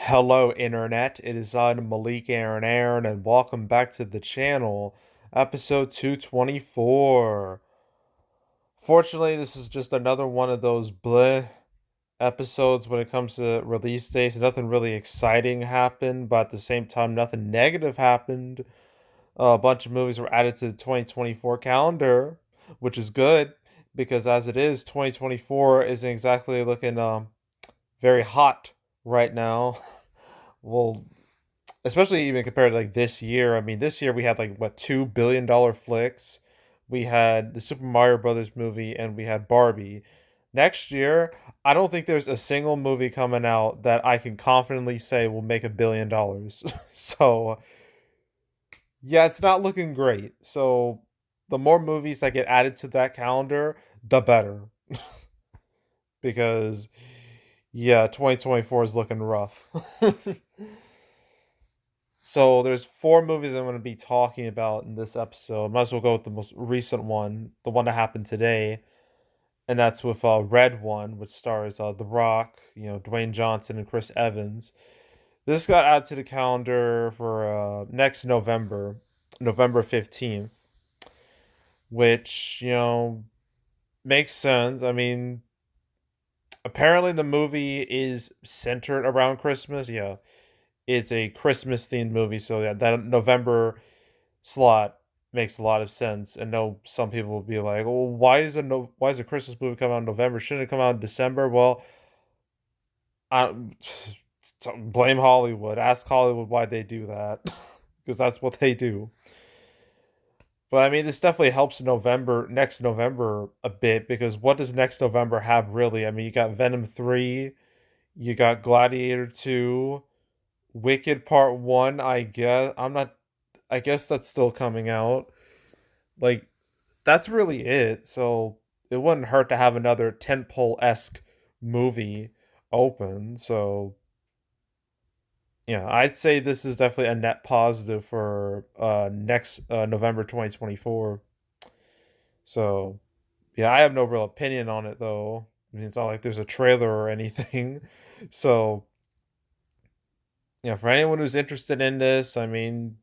Hello, Internet. It is I, Malik Aaron, and welcome back to the channel, episode 224. Fortunately, this is just another one of those bleh episodes when it comes to release dates. Nothing really exciting happened, but at the same time, nothing negative happened. A bunch of movies were added to the 2024 calendar, which is good because as it is, 2024 isn't exactly looking very hot right now. Well, especially even compared to like this year. I mean, this year we had like what $2 billion flicks. We had the Super Mario Brothers movie and we had Barbie. Next year, I don't think there's a single movie coming out that I can confidently say will make $1 billion. So yeah, it's not looking great. So the more movies that get added to that calendar, the better. Because yeah, 2024 is looking rough. So there's four movies I'm going to be talking about in this episode. Might as well go with the most recent one, the one that happened today, and that's with Red One, which stars The Rock, Dwayne Johnson and Chris Evans. This got added to the calendar for next November, November 15th, which makes sense. I mean, apparently the movie is centered around Christmas. Yeah, it's a Christmas themed movie, so yeah, that November slot makes a lot of sense. And no, some people will be like, "Well, why is a Christmas movie come out in November? Shouldn't it come out in December?" Well, I blame Hollywood. Ask Hollywood why they do that, because that's what they do. But I mean, this definitely helps next November a bit because what does next November have really? I mean, you got Venom 3, you got Gladiator 2, Wicked Part 1, I guess. I guess that's still coming out. Like, that's really it. So it wouldn't hurt to have another tentpole esque movie open. So yeah, I'd say this is definitely a net positive for next November 2024. So yeah, I have no real opinion on it though. I mean, it's not like there's a trailer or anything. So yeah, for anyone who's interested in this, I mean,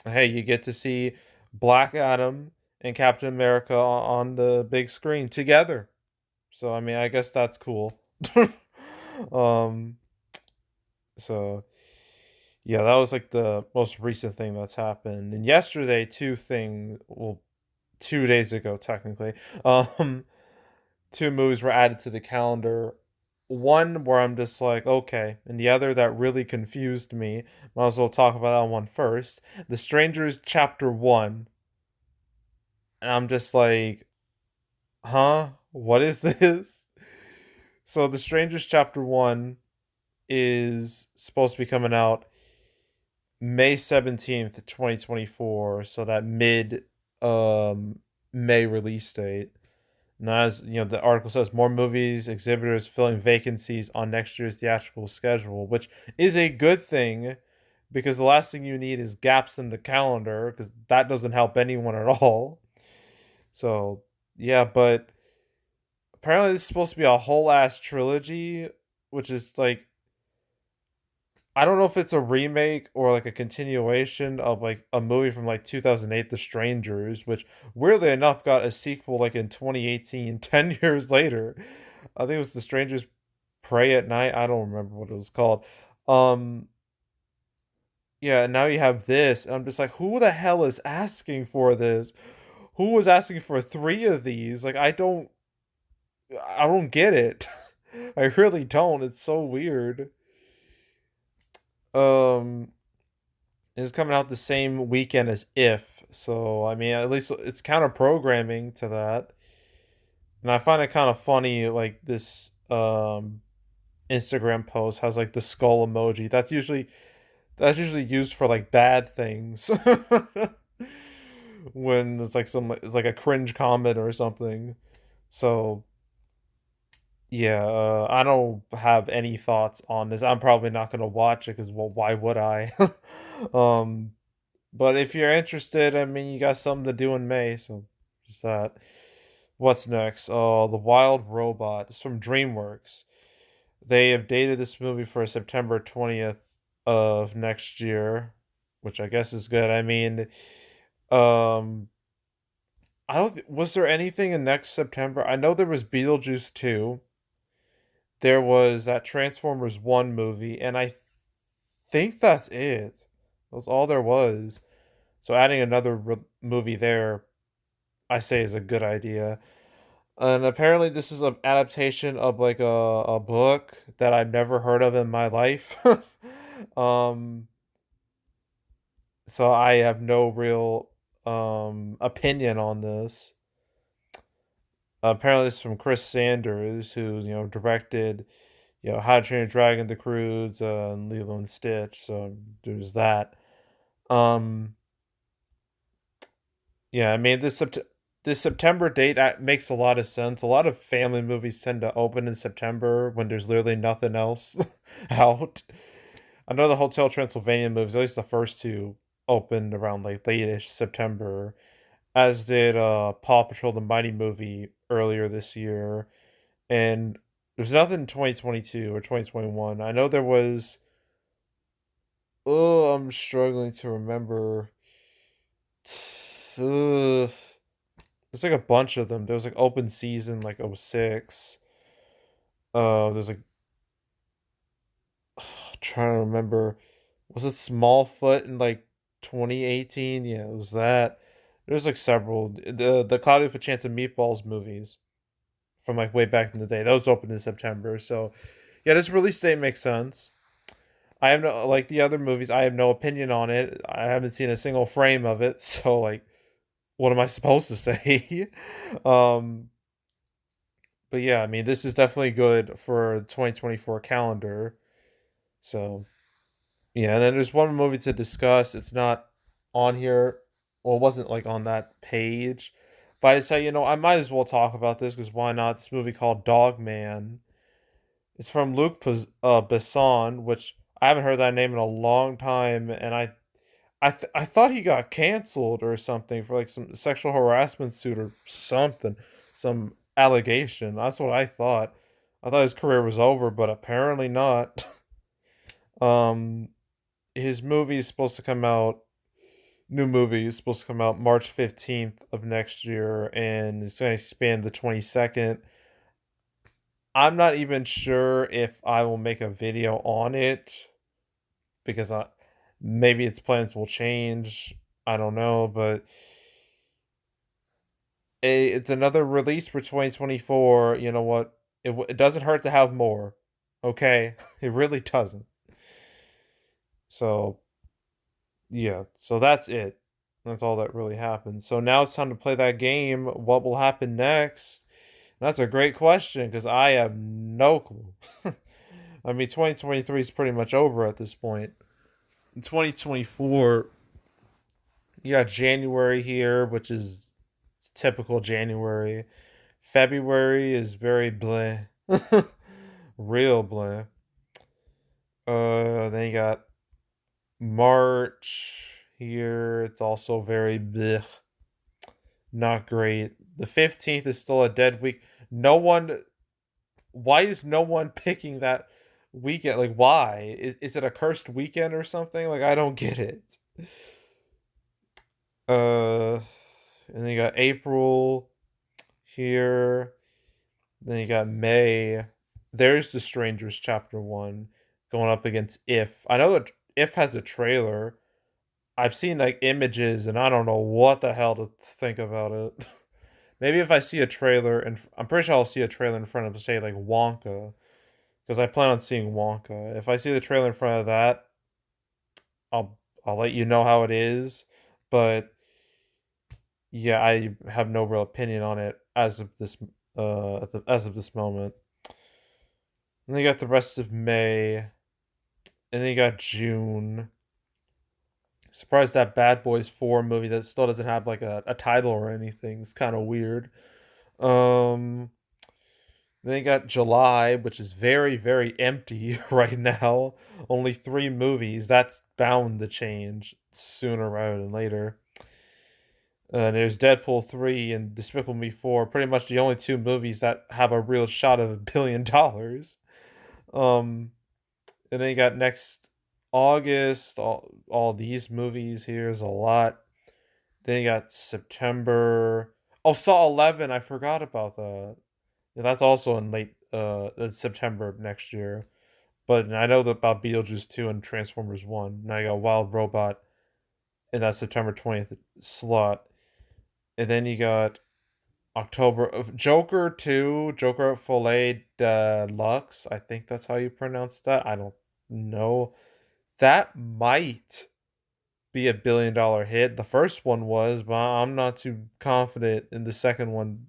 hey, you get to see Black Adam and Captain America on the big screen together. So I mean, I guess that's cool. um so yeah, that was like the most recent thing that's happened. And yesterday, 2 days ago technically, um two movies were added to the calendar. One where I'm just like, okay, and the other that really confused me. Might as well talk about that one first. The Strangers Chapter 1. And I'm just like, huh? What is this? So The Strangers Chapter 1 is supposed to be coming out May 17th, 2024. So that mid um May release date. Now, as the article says, more movies, exhibitors filling vacancies on next year's theatrical schedule, which is a good thing because the last thing you need is gaps in the calendar because that doesn't help anyone at all. So, yeah, but apparently it's supposed to be a whole ass trilogy, which is like, I don't know if it's a remake or like a continuation of like a movie from like 2008, The Strangers, which weirdly enough got a sequel like in 2018, 10 years later. I think it was The Strangers Pray at Night. I don't remember what it was called. Um yeah, and now you have this, and I'm just like, who the hell is asking for this? Who was asking for three of these? Like I don't get it. I really don't. It's so weird. Um Is coming out the same weekend as If. So, I mean, at least it's kind of programming to that. And I find it kind of funny, like this Instagram post has like the skull emoji. That's usually used for like bad things. When it's like a cringe comment or something. So yeah, I don't have any thoughts on this. I'm probably not gonna watch it because, well, why would I? um, But if you're interested, I mean, you got something to do in May, so just that. What's next? The Wild Robot. It's from DreamWorks. They have dated this movie for September 20th of next year, which I guess is good. I mean, um, I don't. Was there anything in next September? I know there was Beetlejuice 2. There was that Transformers 1 movie, and I think that's it. That's all there was. So adding another movie there, I say, is a good idea. And apparently, this is an adaptation of like a book that I've never heard of in my life. um, so I have no real opinion on this. Apparently, it's from Chris Sanders, who directed How to Train Your Dragon, The Croods, and Lilo and Stitch. So there's that. Um, yeah, I mean this September date makes a lot of sense. A lot of family movies tend to open in September when there's literally nothing else out. I know the Hotel Transylvania movies, at least the first two, opened around like late-ish September, as did Paw Patrol the Mighty movie earlier this year. And there's nothing in 2022 or 2021. I know there was. Oh, I'm struggling to remember. Ugh. There's like a bunch of them. There was like open season like '06. There's like trying to remember. Was it Smallfoot in like 2018? Yeah, it was that. There's like several. The Cloudy with a Chance of Meatballs movies from like way back in the day. Those opened in September. So yeah, this release date makes sense. I have no like the other movies. I have no opinion on it. I haven't seen a single frame of it. So like, what am I supposed to say? um, but yeah, I mean, this is definitely good for the 2024 calendar. So yeah, and then there's one movie to discuss. It's not on here. Well, it wasn't like on that page. But I say, I might as well talk about this because why not? This movie called Dogman. It's from Luc Besson, which I haven't heard that name in a long time, and I thought he got canceled or something for like some sexual harassment suit or something, some allegation. That's what I thought. I thought his career was over, but apparently not. um, his movie is supposed to come out. New movie is supposed to come out March 15th of next year, and it's going to span the 22nd. I'm not even sure if I will make a video on it because maybe its plans will change. I don't know, but it's another release for 2024. You know what? It doesn't hurt to have more. Okay, it really doesn't. So yeah, so that's it. That's all that really happened. So now it's time to play that game. What will happen next? That's a great question because I have no clue. I mean, 2023 is pretty much over at this point. In 2024, you got January here, which is typical January. February is very blah. Real blah. Then you got March here. It's also very bleh. Not great. The 15th is still a dead week. No one. Why is no one picking that weekend? Like, why? Is it a cursed weekend or something? Like, I don't get it. Uh, and then you got April here. Then you got May. There's The Strangers Chapter 1 going up against If. I know that If has a trailer. I've seen like images and I don't know what the hell to think about it. Maybe if I see a trailer, and I'm pretty sure I'll see a trailer in front of, say, like Wonka, because I plan on seeing Wonka. If I see the trailer in front of that, I'll let you know how it is. But yeah, I have no real opinion on it as of this as of this moment. And then you got the rest of May, and then you got June. Surprised that Bad Boys 4 movie that still doesn't have like a title or anything. It's kind of weird. Um Then you got July, which is very, very empty right now. Only three movies. That's bound to change sooner rather than later. There's Deadpool 3 and Despicable Me 4, pretty much the only two movies that have a real shot of $1 billion. Um, and then you got next August, all these movies here is a lot. Then you got September. Oh, Saw 11. I forgot about that. Yeah, that's also in late in September of next year. But I know about Beetlejuice 2 and Transformers 1. Now you got Wild Robot in that September 20th slot. And then you got October of Joker 2, Joker Filet Deluxe. I think that's how you pronounce that. I don't know. That might be $1 billion hit. The first one was, but I'm not too confident in the second one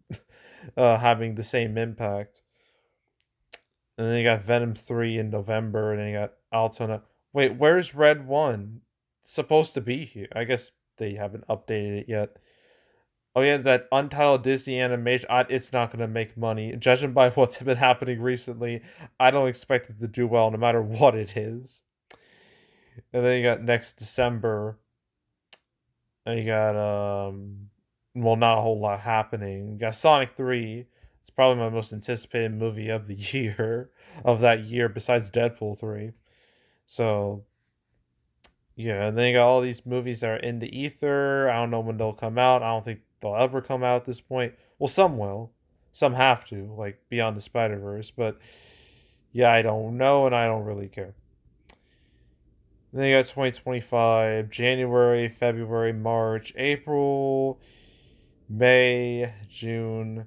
having the same impact. And then you got Venom 3 in November, and then you got Altona. Wait, where's Red 1? It's supposed to be here. I guess they haven't updated it yet. Oh yeah, that untitled Disney animation, it's not going to make money. Judging by what's been happening recently, I don't expect it to do well no matter what it is. And then you got next December, and you got well, not a whole lot happening. You got Sonic 3. It's probably my most anticipated movie of the year, of that year, besides Deadpool 3. So, yeah, and then you got all these movies that are in the ether. I don't know when they'll come out. I don't think they'll ever come out at this point. Well, some will. Some have to, like Beyond the Spider-Verse. But, yeah, I don't know, and I don't really care. Then you got 2025, January, February, March, April, May, June,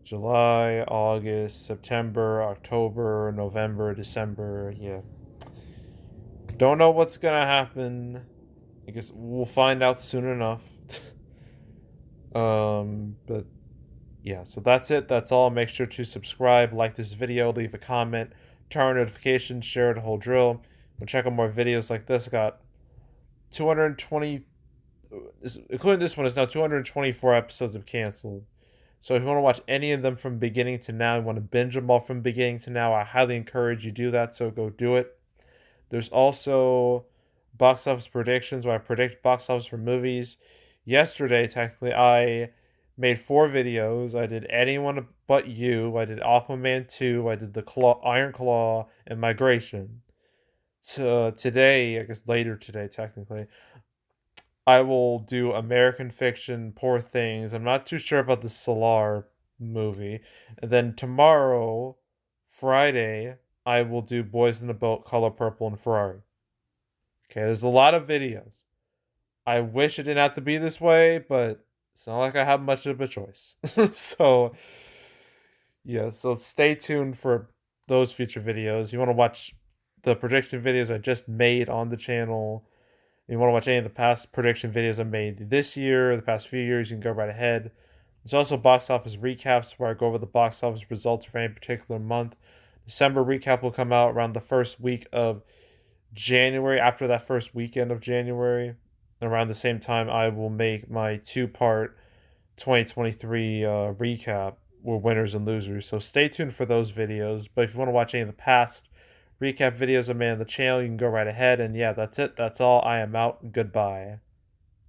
July, August, September, October, November, December. Yeah. Don't know what's gonna happen. I guess we'll find out soon enough. But yeah, so that's it. That's all. Make sure to subscribe, like this video, leave a comment, turn on notifications, share the whole drill. We'll check out more videos like this. Got 220, including this one, is now 224 episodes of canceled. So if you want to watch any of them from beginning to now, you want to binge them all from beginning to now, I highly encourage you do that. So go do it. There's also box office predictions where I predict box office for movies. Yesterday, technically, I made 4 videos. I did Anyone But You. I did Aquaman 2. I did Iron Claw and Migration. Today, I guess later today, technically, I will do American Fiction, Poor Things. I'm not too sure about the Solar movie. And then tomorrow, Friday, I will do Boys in the Boat, Color Purple, and Ferrari. Okay, there's a lot of videos. I wish it didn't have to be this way, but it's not like I have much of a choice. So, yeah, so stay tuned for those future videos. You want to watch the prediction videos I just made on the channel. If you want to watch any of the past prediction videos I made this year, the past few years, you can go right ahead. There's also box office recaps where I go over the box office results for any particular month. December recap will come out around the first week of January, after that first weekend of January. Around the same time, I will make my 2-part 2023 recap with winners and losers. So stay tuned for those videos. But if you want to watch any of the past recap videos I made on the channel, you can go right ahead. And yeah, that's it. That's all. I am out. Goodbye.